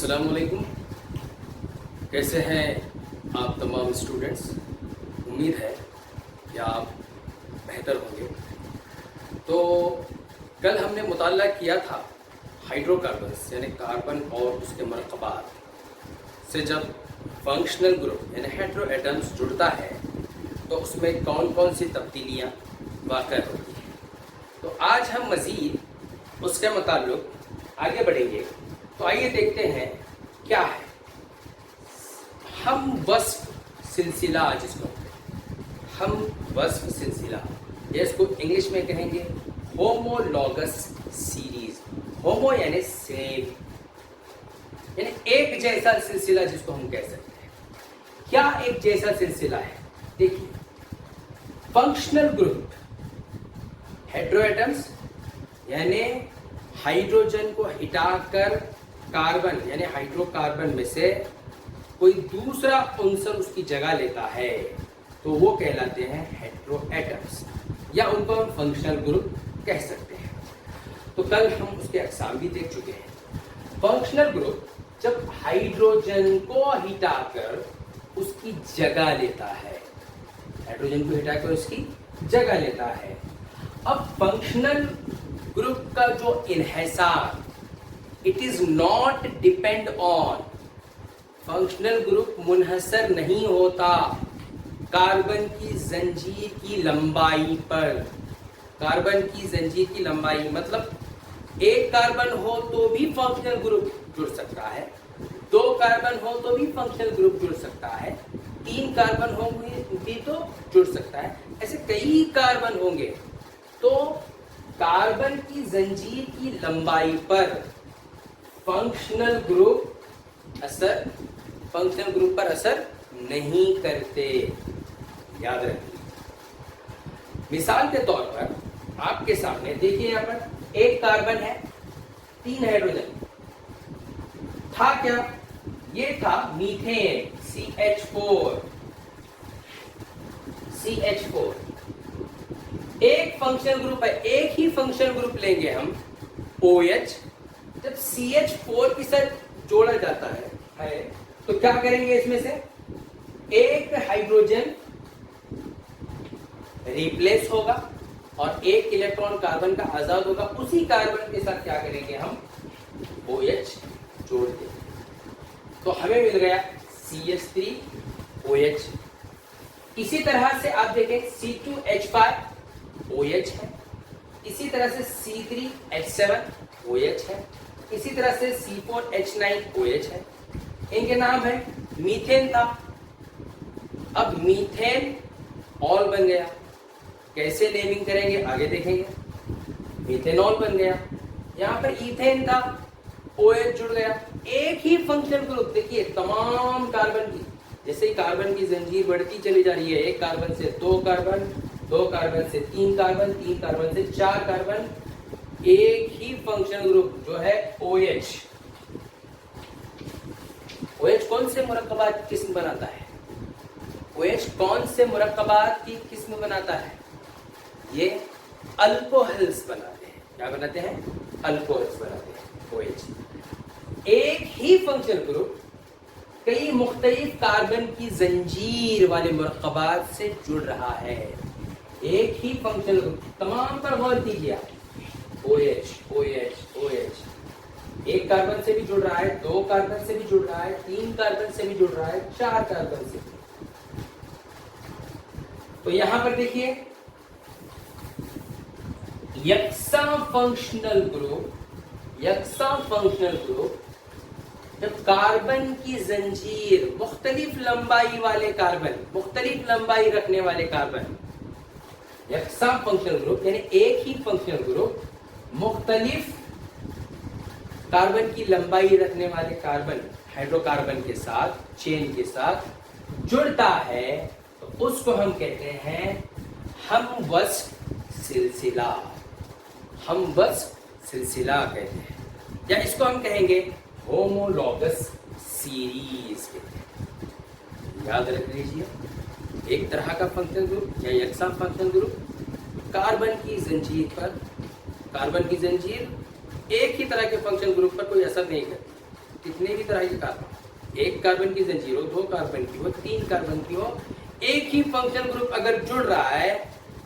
अस्सलामुअलैकुम। कैसे हैं आप तमाम स्टूडेंट्स? उम्मीद है कि आप बेहतर होंगे। तो कल हमने मुताला किया था हाइड्रोकार्बन्स यानी कार्बन और उसके मरकबात से जब फंक्शनल ग्रुप यानी हेटेरो एटम्स जुड़ता है तो उसमें कौन कौन सी तब्दीलियाँ वाक़ होती हैं। तो आज हम मज़ीद उसके मुताल्लिक़ आगे बढ़ेंगे। तो आइए देखते हैं क्या है हम वस्फ़ सिलसिला, जिसको हम वस्फ़ सिलसिला या इसको इंग्लिश में कहेंगे होमोलॉगस सीरीज। होमो यानी सेम यानी एक जैसा सिलसिला जिसको हम कह सकते हैं। क्या एक जैसा सिलसिला है? देखिए, फंक्शनल ग्रुप हेटेरो एटम्स यानी हाइड्रोजन को हटाकर कार्बन यानी हाइड्रोकार्बन में से कोई दूसरा उनसर उसकी जगह लेता है तो वो कहलाते हैं हेटेरो एटम्स या उनको हम फंक्शनल ग्रुप कह सकते हैं। तो कल हम उसके अक़साम भी देख चुके हैं। फंक्शनल ग्रुप जब हाइड्रोजन को हटाकर उसकी जगह लेता है, हाइड्रोजन को हटाकर उसकी जगह लेता है। अब फंक्शनल ग्रुप का जो इन्हिसार it is not depend on, functional group मुनहसर नहीं होता कार्बन की जंजीर की लंबाई पर। कार्बन की जंजीर की लंबाई मतलब एक कार्बन हो तो भी फंक्शनल ग्रुप जुड़ सकता है, दो कार्बन हो तो भी फंक्शनल ग्रुप जुड़ सकता है, तीन कार्बन होंगे भी तो जुड़ सकता है, ऐसे कई कार्बन होंगे। तो कार्बन की जंजीर की लंबाई पर फंक्शनल ग्रुप पर असर नहीं करते, याद रखिए। मिसाल के तौर पर आपके सामने देखिए, यहाँ पर एक कार्बन है, तीन हाइड्रोजन था। क्या ये था? Methane CH4। एक फंक्शनल ग्रुप है, एक ही फंक्शनल ग्रुप लेंगे हम OH। जब CH4 के साथ जोड़ा जाता है तो क्या करेंगे? इसमें से एक हाइड्रोजन रिप्लेस होगा और एक इलेक्ट्रॉन कार्बन का आजाद होगा। उसी कार्बन के साथ क्या करेंगे? हम OH जोड़ देंगे तो हमें मिल गया CH3OH। इसी तरह से आप देखें C2H5 OH है, इसी तरह से C3H7 OH है, इसी तरह से C4H9 OH है। इनके नाम है, मीथेन था, अब मीथेन ऑल बन गया। कैसे नेमिंग करेंगे आगे देखेंगे। मीथेनॉल बन गया। यहाँ पर इथेन था, OH जुड़ गया। एक ही फंक्शनल ग्रुप, देखिए तमाम कार्बन की, जैसे ही कार्बन की जंजीर बढ़ती चली जा रही है, एक कार्बन से दो कार्बन, दो कार्बन से तीन कार्बन, तीन कार्बन से चार कार्बन, एक ही फंक्शनल ग्रुप जो है OH। OH कौन से मुरक्कबात की किस्म बनाता है? OH कौन से मुरक्कबात की किस्म बनाता है? ये अल्कोहल्स बनाते हैं। क्या बनाते हैं? अल्कोहल्स बनाते हैं OH। एक ही फंक्शनल ग्रुप कई मुख्तलिफ कार्बन की जंजीर वाले मुरक्कबात से जुड़ रहा है। एक ही फंक्शनल ग्रुप, तमाम पर गौर कीजिए। OH एक कार्बन से भी जुड़ रहा है, दो कार्बन से भी जुड़ रहा है, तीन कार्बन से भी जुड़ रहा है, चार कार्बन से। तो यहां पर देखिए, यकसा फंक्शनल ग्रुप जब कार्बन की जंजीर मुख्तलिफ लंबाई वाले कार्बन, मुख्तलिफ लंबाई रखने वाले कार्बन, यकसा फंक्शनल ग्रुप यानी एक ही फंक्शनल ग्रुप मुख्तलिफ कार्बन की लंबाई रखने वाले कार्बन, हाइड्रोकार्बन के साथ, चेन के साथ जुड़ता है तो उसको हम कहते हैं हमवस्फ़ सिलसिला कहते हैं, या इसको हम कहेंगे होमोलॉगस सीरीज कहते हैं। याद रख लीजिए, एक तरह का फंक्शनल ग्रुप या यकसा फंक्शनल ग्रुप कार्बन की जंजीर पर, कार्बन की जंजीर एक ही तरह के फंक्शन ग्रुप पर कोई असर नहीं करती। कितने भी तरह के कार्बन, एक कार्बन की जंजीर हो, 2 कार्बन की हो, 3 कार्बन की हो, एक ही फंक्शन ग्रुप अगर जुड़ रहा है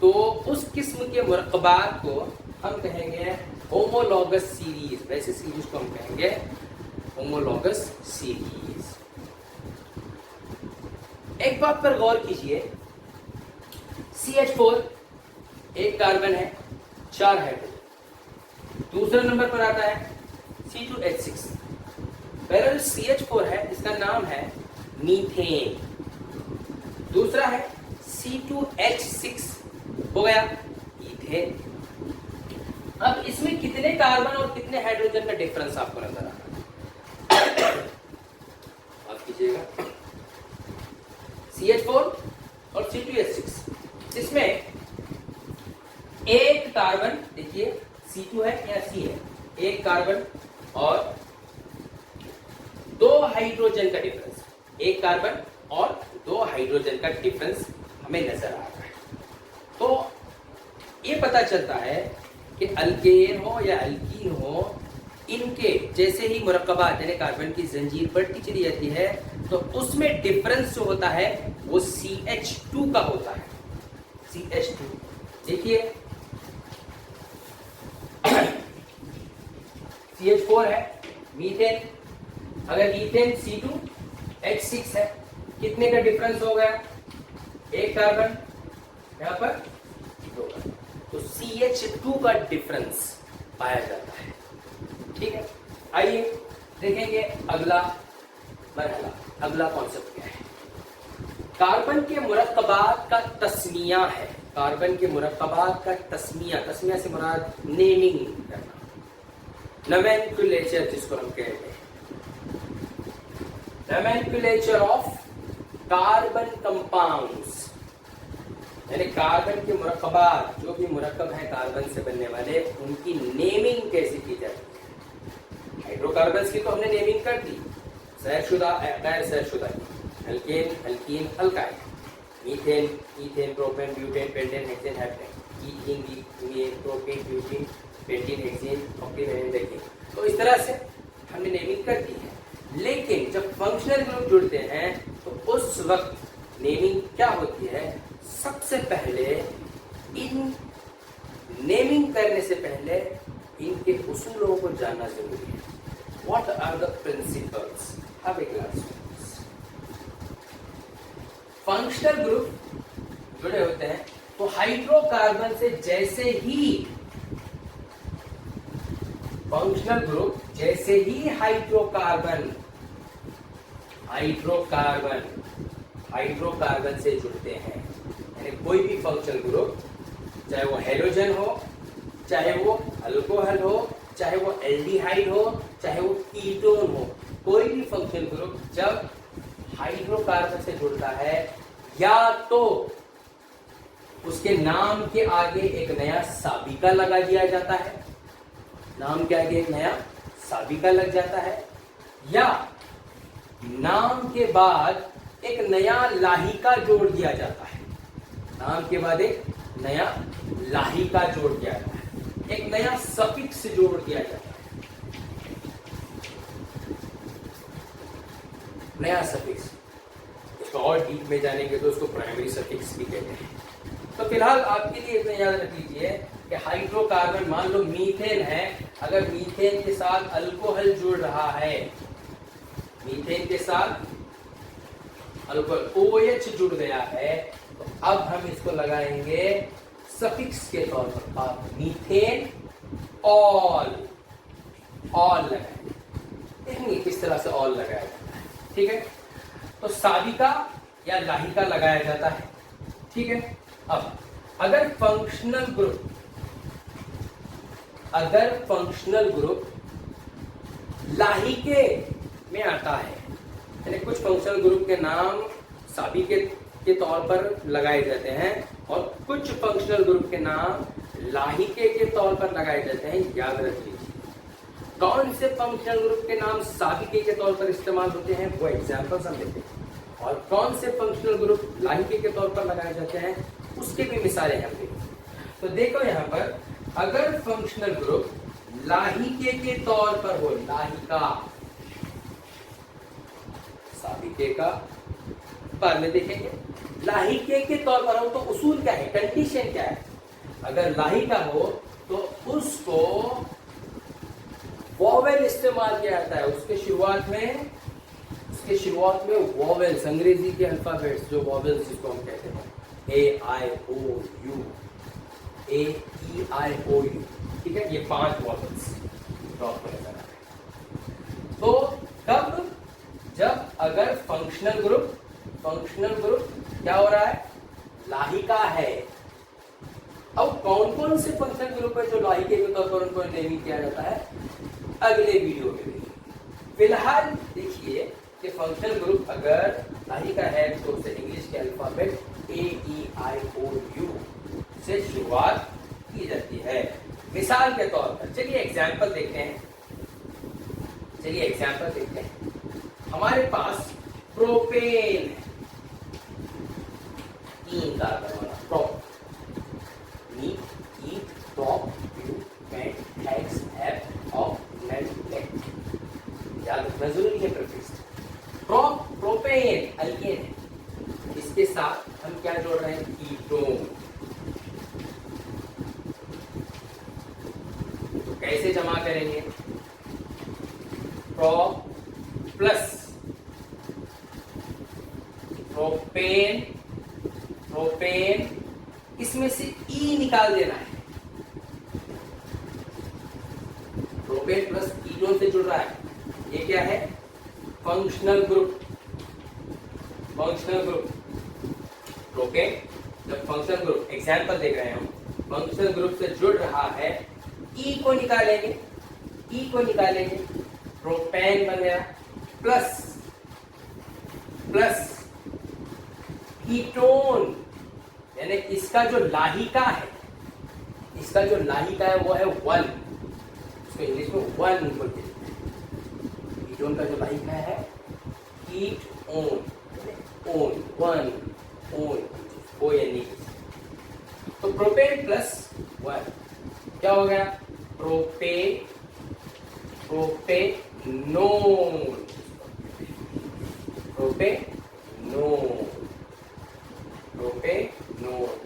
तो उस किस्म के मुरक्कबात को हम कहेंगे होमोलॉगस सीरीज। वैसे सीरीज को हम कहेंगे होमोलॉगस सीरीज। एक बात पर गौर कीजिए, CH4 एक कार्बन है, 4 हाइड्रोजन। दूसरे नंबर पर आता है C2H6। पहला जो CH4 है इसका नाम है मीथेन। दूसरा है C2H6, हो गया ईथेन। अब इसमें कितने कार्बन और कितने हाइड्रोजन का डिफरेंस आपको नजर आ रहा है? आप कीजिएगा, CH4 और C2H6, इसमें एक कार्बन, देखिए C2 है या C है, एक कार्बन और 2 हाइड्रोजन का डिफरेंस, एक कार्बन और 2 हाइड्रोजन का डिफरेंस हमें नजर आ रहा है। तो ये पता चलता है कि अल्केन हो या अल्कीन हो, इनके जैसे ही मुरक्कबात यानी कार्बन की जंजीर बढ़ती चली जाती है तो उसमें डिफरेंस जो होता है वो CH2 का होता है। CH2 देखिए, CH4 है मीथेन, अगर ईथेन C2H6 है, कितने का डिफरेंस हो गया? एक कार्बन, यहां पर 2 कार्बन, तो CH2 का डिफरेंस पाया जाता है। ठीक है, आइए देखेंगे अगला मरहला, अगला कॉन्सेप्ट क्या है। कार्बन के मुरक्कबात का तस्मिया है, कार्बन के मुरक्कबात का तस्मिया, तस्मिया से मुराद नेमिंग करना, नोमेनक्लेचर जिसको हम कहते हैं, नोमेनक्लेचर ऑफ कार्बन कंपाउंड्स, यानी कार्बन के मुरक्कबात, जो भी मुरक्कब है कार्बन से बनने वाले, उनकी नेमिंग कैसे की जाती है। हाइड्रोकार्बन्स की तो हमने नेमिंग कर दी, सहरशुदा गैर सहरशुदा की, alkane, alkene, alkyne, methane, ethane, propane, butane, pentane, hexane, heptane, ethene, propane, butane, pentene, hexane, octane, decane. तो इस तरह से हमने नेमिंग कर दी है। लेकिन जब फंक्शनल ग्रुप जुड़ते हैं तो उस वक्त नेमिंग क्या होती है? सबसे पहले इन नेमिंग करने से पहले इनके उसूलों को जानना जरूरी है। What are the principles? Have a class. Functional group जुड़े होते हैं तो हाइड्रोकार्बन से जैसे ही फंक्शनल ग्रुप, जैसे ही हाइड्रोकार्बन से जुड़ते हैं, यानी कोई भी फंक्शनल ग्रुप, चाहे वो हेलोजन हो, चाहे वो अल्कोहल हो, चाहे वो एल्डिहाइड हो, चाहे वो कीटोन हो, कोई भी फंक्शनल ग्रुप जब हाइड्रोकार्बन से जुड़ता है, या तो उसके नाम के आगे एक नया साबिका लगा दिया जाता है, नाम के आगे एक नया साबिका लग जाता है, या नाम के बाद एक नया लाहिका जोड़ दिया जाता है, नाम के बाद एक नया लाहिका जोड़ दिया जाता है, एक नया सफिक्स जोड़ दिया जाता है, नया सफिक्स। इसको और डीप में जानेंगे तो उसको प्राइमरी सफिक्स भी कहते हैं। तो फिलहाल आपके लिए इतना याद रख लीजिए कि हाइड्रोकार्बन, मान लो मीथेन है, अगर मीथेन के साथ अल्कोहल जुड़ रहा है, मीथेन के साथ अल्कोहल OH जुड़ गया है, तो अब हम इसको लगाएंगे सफिक्स के तौर पर, आप मीथेन ऑल लगाएंगे। देखेंगे किस तरह से ऑल लगाया जाता है। ठीक है, तो साबिका या लाहिका लगाया जाता है। ठीक है, अब अगर फंक्शनल ग्रुप लाहिके में आता है, यानी कुछ फंक्शनल ग्रुप के नाम साबिके के तौर पर लगाए जाते हैं और कुछ फंक्शनल ग्रुप के नाम लाहिके के तौर पर लगाए जाते हैं, याद रख लीजिए। कौन से फंक्शनल ग्रुप के नाम साबिके के तौर पर इस्तेमाल होते हैं वो एग्जांपल्स हम देते हैं, और कौन से फंक्शनल ग्रुप लाहिके के तौर पर लगाए जाते हैं उसके भी मिसालें हम देंगे। तो देखो यहाँ पर, अगर फंक्शनल ग्रुप लाहिके के तौर पर हो, लाहिका साबिके का बाद में देखेंगे। लाहिके के तौर पर हो तो उसूल क्या है, कंडीशन क्या है। अगर लाहिका हो तो उसको वॉवेल इस्तेमाल किया जाता है, उसके शुरुआत में वॉवेल्स, अंग्रेजी के अल्फाबेट्स जो वॉवेल्स जिसको हम कहते हैं, ए आई ओ you, A E I O you, ठीक है, ये 5 वॉवेल्स ड्रॉप पर नजर आ रहे हैं। तो कब, जब अगर फंक्शनल ग्रुप क्या हो रहा है, लाहिका है। अब कौन कौन से फंक्शनल ग्रुप है जो लाहिके के तौर पर उनको नेमिंग किया जाता है, अगले वीडियो में देखिए। फिलहाल देखिए कि फंक्शनल ग्रुप अगर लाहिका है तो उसे इंग्लिश के alphabet A E I O you से शुरुआत की जाती है। मिसाल के तौर पर चलिए एग्जाम्पल देखते हैं। हमारे पास प्रोपेन है, 3 कार्बन वाला prop, prop, butane, hex, F, octet, याद रखना जरूरी है प्रीफिक्स। प्रोपेन अल्केन है, इसके साथ हम क्या जोड़ रहे हैं, कीटोन। तो कैसे जमा करेंगे, प्रोप प्लस प्रोपेन, इसमें से ई निकाल देना है। प्रोपेन प्लस कीटोन से जुड़ रहा है, ये क्या है, फंक्शनल ग्रुप। प्रोपेन जब फंक्शनल ग्रुप, एग्जांपल देख रहे हैं हम, फंक्शनल ग्रुप से जुड़ रहा है, ई को निकालेंगे, प्रोपेन बन गया, प्लस कीटोन, यानी इसका जो लाहिका है वो है 1, इसको इंग्लिश में 1 बोलते हैं। कीटोन का जो लाहिका है कीटोन, ओन, ओ यानी, तो प्रोपेन प्लस 1 क्या हो गया, प्रोपेनोन,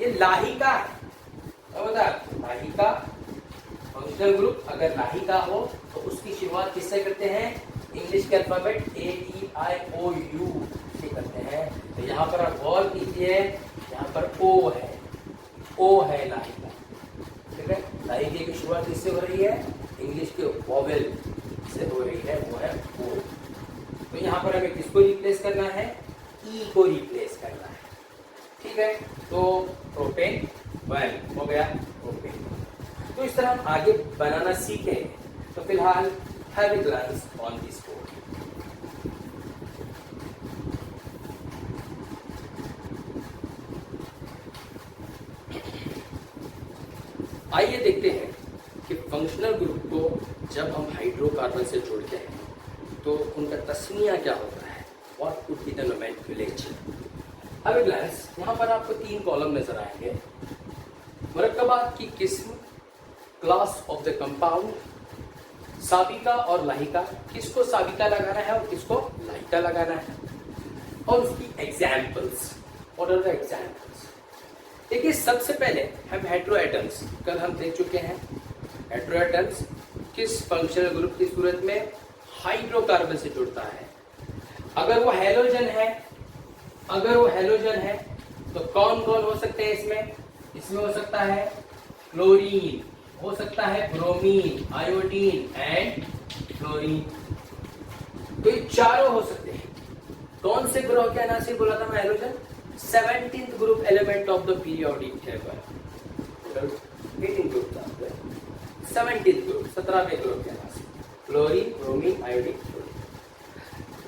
ये लाहिका है। लाहिका फंक्शनल ग्रुप अगर लाहिका हो तो उसकी शुरुआत किससे करते हैं, इंग्लिश के alphabet A E I O you से करते हैं। तो यहाँ पर आप गौर कीजिए, यहाँ पर ओ है लाहिका, ठीक है। लाहिके की शुरुआत किससे हो रही है, इंग्लिश के वॉवेल से हो रही है, वो है ओ। तो यहाँ पर हमें किसको रिप्लेस करना है, ई को रिप्लेस करना है, ठीक है। तो प्रोपेन 1 हो गया, प्रोपेन। तो इस तरह हम आगे बनाना सीखें। तो फिलहाल have a glance on this code. आइए देखते हैं कि फंक्शनल ग्रुप को जब हम हाइड्रोकार्बन से जोड़ते हैं तो उनका तस्मीया क्या होता है, what would be the nomenclature. अब एक ग्लांस, यहाँ पर आपको 3 कॉलम नजर आएंगे। मुरक्कबात की किस्म, क्लास ऑफ द कंपाउंड, साबिका और लाहिका, किसको साबिका लगाना है और किसको लाहिका लगाना है, और उसकी examples. What are the examples. देखिए सबसे पहले हम हेटेरोएटम्स, कल हम देख चुके हैं हेटेरोएटम्स किस फंक्शनल ग्रुप की सूरत में हाइड्रोकार्बन से जुड़ता है। अगर वो हैलोजन है तो कौन कौन हो सकते हैं इसमें हो सकता है क्लोरीन, हो सकता है ब्रोमीन, आयोडीन एंड फ्लोरीन। तो ये चारों हो सकते हैं। कौन से ग्रुप के नाम से बोला था मैं halogen, 17th group element of the periodic table. 18 group था, 17th ग्रुप, 17वें ग्रुप के नाम से, क्लोरीन, ब्रोमीन, आयोडीन, फ्लोरीन।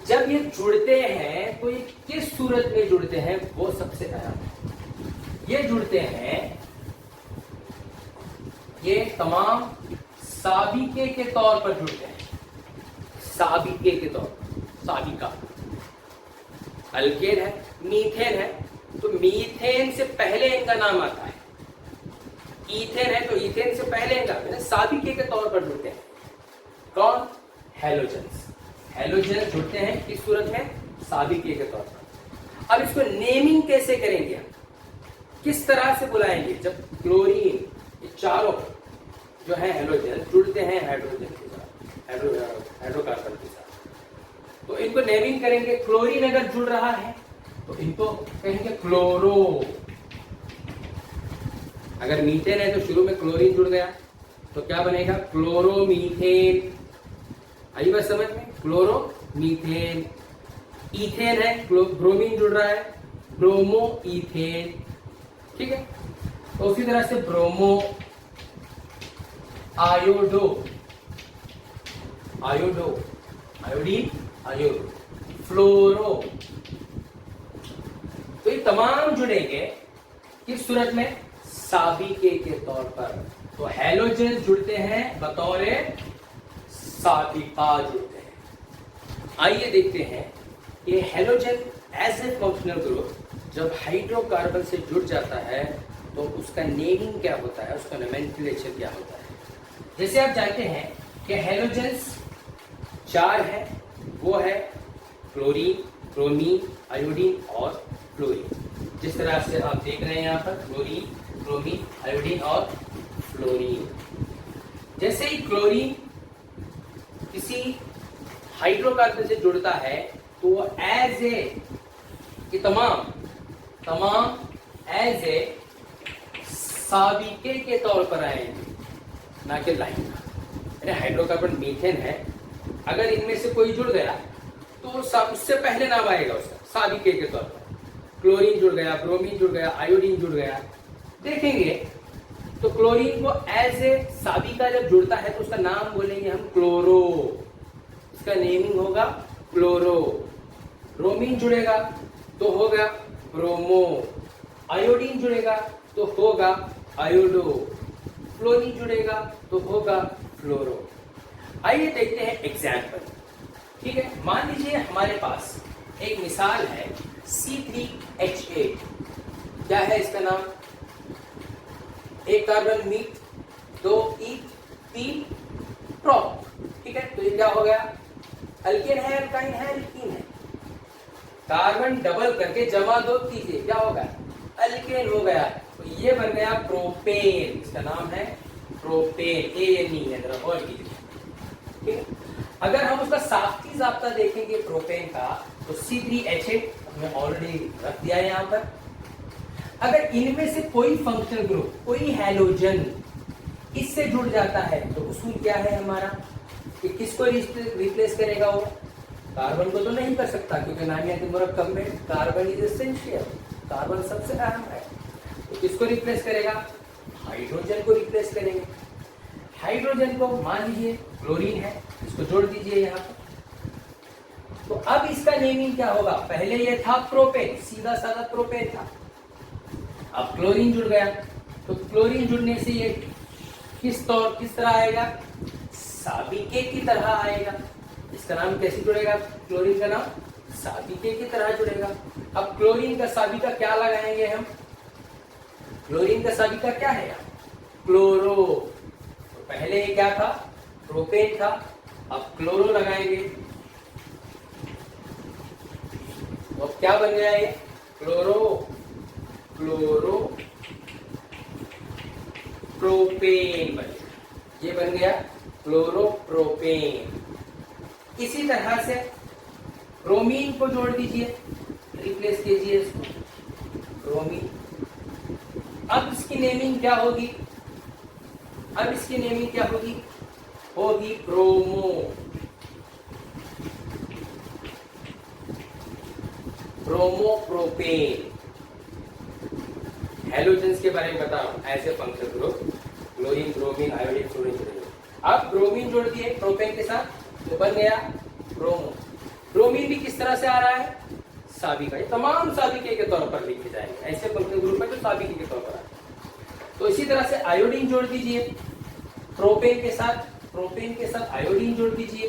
जब ये जुड़ते हैं तो ये किस सूरत में जुड़ते हैं, वो सबसे अहम है। ये जुड़ते हैं, ये तमाम साबिके के तौर पर जुड़ते हैं, साबिके के तौर पर। साबिका अल्केन है, मीथेन है, तो मीथेन से पहले इनका नाम आता है। ईथेन है तो ईथेन से पहले इनका, साबिके के तौर पर जुड़ते हैं। कौन, हैलोजन्स। हैलोजन जुड़ते हैं किस सूरत में, साबिक के तौर पर। अब इसको नेमिंग कैसे करेंगे हम, किस तरह से बुलाएंगे? जब क्लोरीन ये चारों जो है हेलोजन जुड़ते हैं हाइड्रोजन के साथ, हाइड्रोकार्बन के साथ, तो इनको नेमिंग करेंगे। क्लोरीन अगर जुड़ रहा है तो इनको कहेंगे क्लोरो। अगर मीथेन है तो शुरू में क्लोरीन जुड़ गया तो क्या बनेगा? क्लोरोमीथेन। आई बात समझ में? क्लोरोमीथेन। इथेन है, ब्रोमीन जुड़ रहा है, ब्रोमो इथेन। ठीक है, तो उसी तरह से bromo, iodo, iodo, iodine, iodo, fluoro. तो ये तमाम जुड़ेंगे किस सूरत में? साबिके के तौर पर। तो हैलोजन जुड़ते हैं बतौर साबिका जुड़ते हैं। आइए देखते हैं कि halogen as a functional group जब हाइड्रोकार्बन से जुड़ जाता है तो उसका नेमिंग क्या होता है, उसका नोमेनक्लेचर क्या होता है। जैसे आप जानते हैं कि हैलोजेंस 4 है, वो है क्लोरीन, ब्रोमीन, आयोडीन और फ्लोरीन। जिस तरह से आप देख रहे हैं यहाँ पर क्लोरीन, ब्रोमीन, आयोडीन और फ्लोरीन। जैसे ही क्लोरीन किसी हाइड्रोकार्बन से जुड़ता है तो वो एज ए तमाम एज ए साबिके के तौर पर आएंगे, ना कि लाइन। यानी हाइड्रोकार्बन मीथेन है, अगर इनमें से कोई जुड़ गया तो उससे पहले नाम आएगा उसका साबिके के तौर पर। क्लोरीन जुड़ गया, ब्रोमीन जुड़ गया, आयोडीन जुड़ गया, देखेंगे तो क्लोरीन को एज ए साबिका जब जुड़ता है तो उसका नाम बोलेंगे हम क्लोरो, उसका नेमिंग होगा क्लोरो। ब्रोमीन जुड़ेगा तो होगा ब्रोमो, आयोडीन जुड़ेगा तो होगा आयोडो, फ्लोरीन जुड़ेगा तो होगा फ्लोरो। आइए देखते हैं एग्जाम्पल। ठीक है, मान लीजिए हमारे पास एक मिसाल है C3H8। क्या है इसका नाम? एक कार्बन मीट, 2 ईथ, 3 प्रोप। ठीक है, तो ये क्या हो गया? अल्केन है, अल्काइन है, एल्कीन है। कार्बन डबल करके जमा 2 कीजिए, क्या होगा? अल्केन हो गया। तो ये बन गया प्रोपेन। इसका नाम है प्रोपेन, ANE है, जरा और कीजिए। ठीक है, अगर हम उसका साख्ती जाब्ता देखेंगे प्रोपेन का तो C3H8 हमने ऑलरेडी रख दिया है यहाँ पर। अगर इनमें से कोई फंक्शनल ग्रुप, कोई हैलोजन इससे जुड़ जाता है तो उसूल क्या है हमारा कि किसको रिप्लेस करेगा? वो कार्बन को तो नहीं कर सकता क्योंकि नामियाती मुरक्कब में कार्बन इज एसेंशियल, कार्बन सबसे अहम है। तो किसको रिप्लेस करेगा? हाइड्रोजन को रिप्लेस करेंगे। हाइड्रोजन को मान लीजिए क्लोरीन है, इसको जोड़ दीजिए यहाँ पर। तो अब इसका नेमिंग क्या होगा? पहले ये था प्रोपेन, सीधा साधा प्रोपेन था। अब क्लोरीन जुड़ गया तो क्लोरीन जुड़ने से ये किस तरह आएगा? साबिके की तरह आएगा। इसका नाम कैसे जुड़ेगा? क्लोरीन का नाम साबिके की तरह जुड़ेगा। अब क्लोरीन का साबिका क्या लगाएंगे हम? क्लोरीन का साबिका क्या है? क्लोरो। तो पहले ये क्या था? प्रोपेन था, अब क्लोरो लगाएंगे तो अब क्या बन गया? ये क्लोरो प्रोपेन बन गया। ये बन गया क्लोरोप्रोपेन। इसी तरह से ब्रोमीन को जोड़ दीजिए, रिप्लेस कीजिए इसको, ब्रोमीन। अब इसकी नेमिंग क्या होगी? होगी ब्रोमो, ब्रोमोप्रोपेन। हैलोजेंस के बारे में बता रहा हूं, ऐसे function group chlorine, bromine, iodine, fluorine जुड़ेंगे। अब ब्रोमीन जोड़ दिए प्रोपेन के साथ तो बन गया ब्रोमो। ब्रोमीन भी किस तरह से आ रहा है? साबिका। ये तमाम साबिके के तौर पर लिखे जाएंगे, ऐसे फंक्शन ग्रुप है जो साबिके के तौर पर आए। तो इसी तरह से आयोडीन जोड़ दीजिए प्रोपेन के साथ आयोडीन जोड़ दीजिए।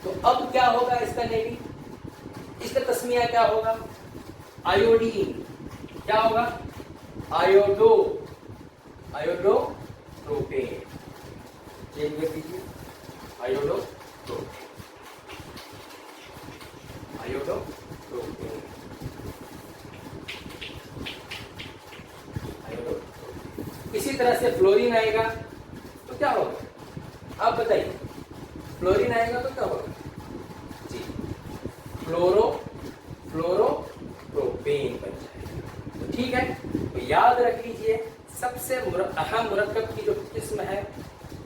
तो अब क्या होगा इसका नेमिंग? इसका तस्मिया क्या होगा? आयोडीन। क्या होगा? Iodo propane. चेंज कर दीजिए, आयोडो प्रोपेन। तो क्या होगा आप बताइए? फ्लोरीन आएगा तो क्या होगा जी? फ्लोरो प्रोपेन बन जाएगा। तो ठीक है, तो याद रख लीजिए सबसे अहम मुरक्कब की जो किस्म है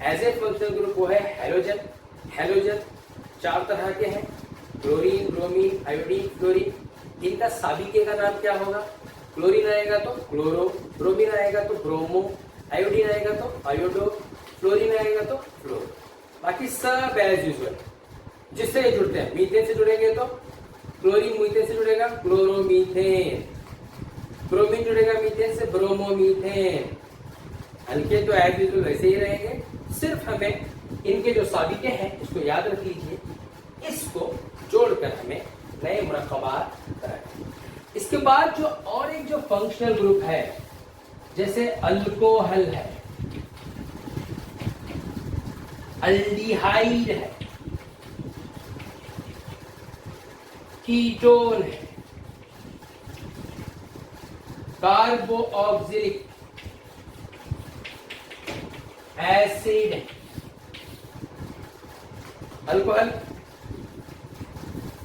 एज ए फंक्शनल ग्रुप वो है हेलोजन। हेलोजन 4 तरह के हैं, क्लोरीन, ब्रोमीन, आयोडीन, फ्लोरीन। इनका साबिके का नाम क्या होगा? क्लोरीन आएगा तो क्लोरो, ब्रोमीन आएगा तो ब्रोमो, आयोडीन आएगा तो आयोडो, फ्लोरीन आएगा तो फ्लोरो। बाकी सब एज यूजुअल जिससे ये जुड़ते हैं। मीथेन से जुड़ेंगे तो क्लोरीन मीथेन से जुड़ेगा क्लोरोमीथेन, ब्रोमीन जुड़ेगा मीथेन से ब्रोमोमीथेन। हल्के तो एज यूजुअल वैसे ही रहेंगे, सिर्फ हमें इनके जो साबिके हैं इसको याद रख लीजिए, इसको जोड़कर हमें नए मुरक्कबात बनाएंगे। इसके बाद जो और एक जो फंक्शनल ग्रुप है जैसे अल्कोहल है, अल्डिहाइड है, कीटोन है, कार्बोऑक्सिलिक एसिड है। अल्कोहल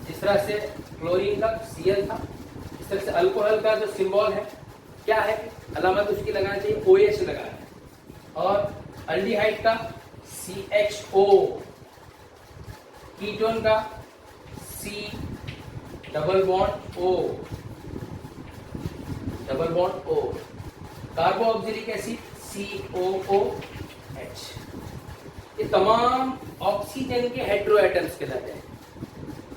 जिस तरह से क्लोरीन का Cl था, इस तरह से अल्कोहल का जो सिंबल है क्या है, अलामत उसकी लगाना चाहिए OH लगाना है। और अल्डिहाइड का CHO, कीटोन का C double bond O, carboxylic acid COOH। ये तमाम ऑक्सीजन के हेटेरो एटम्स कहलाते हैं,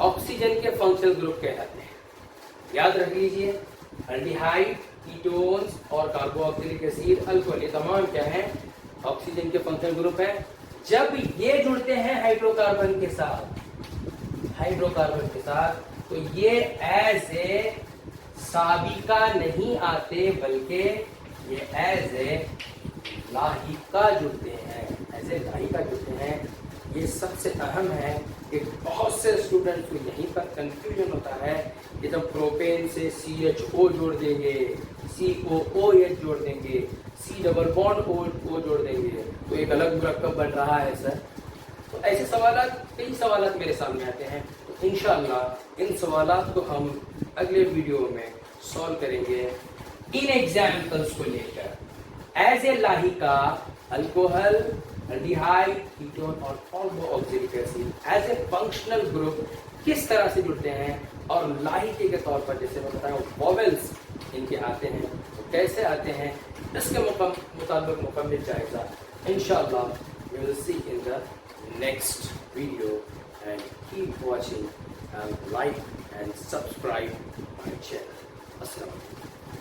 ऑक्सीजन के फंक्शनल ग्रुप कहलाते हैं। याद रख लीजिए अल्डिहाइड, कीटोन्स और कार्बोऑक्सिलिक एसिड, अल्कोहल, ये तमाम क्या है? ऑक्सीजन के फंक्शनल ग्रुप है। जब ये जुड़ते हैं हाइड्रोकार्बन के साथ, तो ये एज ए साबिका नहीं आते बल्कि ये एज ए लाहिका जुड़ते हैं। ये सबसे अहम है कि बहुत से स्टूडेंट्स को यहीं पर कंफ्यूजन होता है कि जब प्रोपेन से CHO जोड़ देंगे, COOH जोड़ देंगे, C डबल बॉन्ड O जोड़ देंगे तो एक अलग मुरक्कब बन रहा है सर। तो ऐसे कई सवालात मेरे सामने आते हैं। तो इंशाअल्लाह इन सवालात को हम अगले वीडियो में सॉल्व करेंगे इन एग्जाम्पल्स को लेकर। एज ए लाहिका अल्कोहल, अल्डिहाइड, कीटोन और carboxylic acid as a functional group किस तरह से जुड़ते हैं और लाहिके के तौर पर जैसे मैं बताया वोवेल्स इनके आते हैं तो कैसे आते हैं, इसके मुताबिक मुकम्मल जायजा इंशाअल्लाह we will see in the next video. And keep watching and like and subscribe my channel. अस्सलाम वालेकुम।